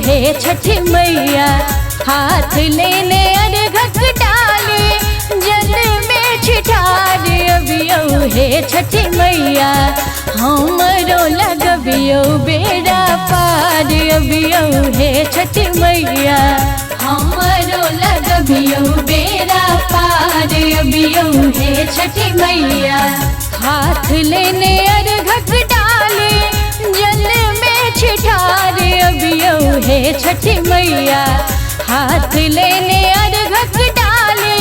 हे छठी मैया। हाथ लेने अर्घक डाली जल में छिठार अबियो हे छठी मैया। हमरो लगबियो बेड़ा पार अबियो हे छठी मैया। हमरो लगबियो बेड़ा पार अबियो हे छठी मैया। हाथ लेने अर्घक डाली जल में छिठार अबियो हे छठी मैया। हाथ लेने अर्घक डाली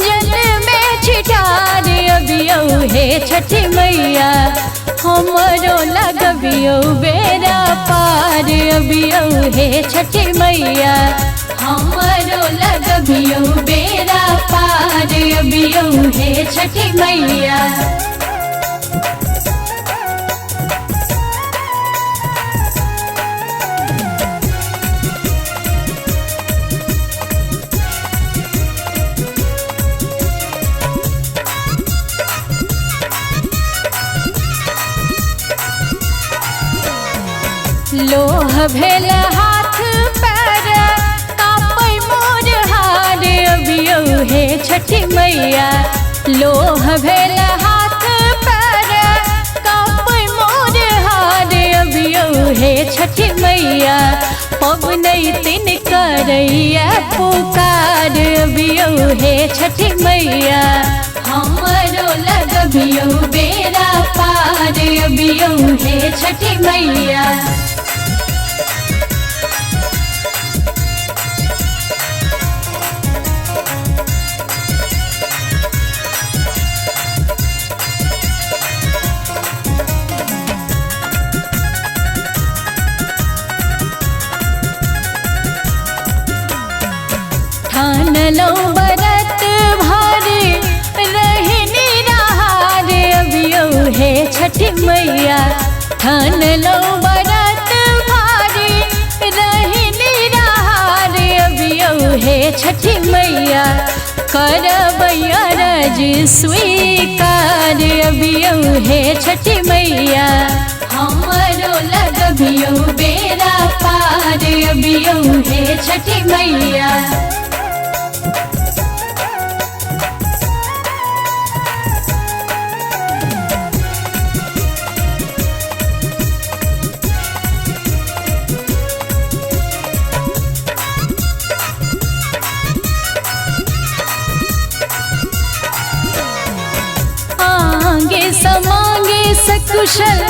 जल में छिठार अबियो हे छठी मैया। हमरो लगबियो बेड़ा पार अबियो हे छठी मैया। हमरो लगबियो बेड़ा पार अबियो हे छठी मैया। लोह भेल हाथ पैर कापै मोर हार अबियो हे छठी मैया। लोह भेल हाथ पैर कापै मोर हार अबियो हे छठी मैया। पबनैतिन करैया पुकार अबियो हे छठी मैया। हमरो लगबियो बेड़ा पार अबियो हे छठी मैया। ठानलो बरत भारी रहनी रहार अबियो हे छठी मैया। ठानलो बरत भारी रहनी रहार अबियो हे छठी मैया। करबैया रज स्वीकार अबियो हे छठी मैया। हमरो लगबियो बेड़ा पार अबियो हे छठी मैया। आगे समांगे सकुशल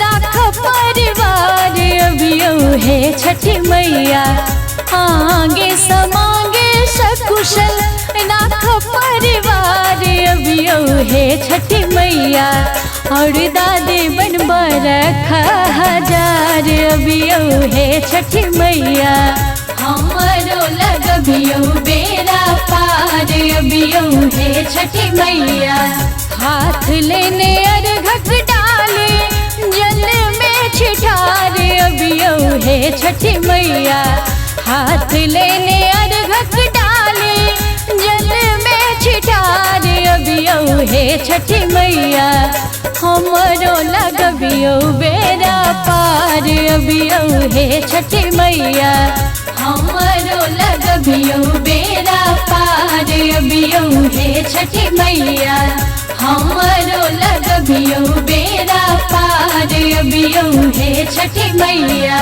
राख परिवार अबियो हे छठी मैया। आगे समांगे सकुशल राख परिवार अबियो हे छठी मैया। और दादे बनबा रखा हजार अबियो हे छठी मैया। हमरो लगबियो बेड़ा पार अबियो हे छठी मैया। हाथ लेने अर्घक डाली जल में छिठार अबियो हे छठी मैया। हाथ लेने अर्घक डाली जल में छिठार अबियो हे छठी मैया। हमरो लगबियो बेड़ा पार अबियो हे छठी मैया। हमरो लगबियो बेड़ा पार अबियो हे छठी मैया। हमरो लगबियो बेड़ा पार अबियो हे छठी मैया।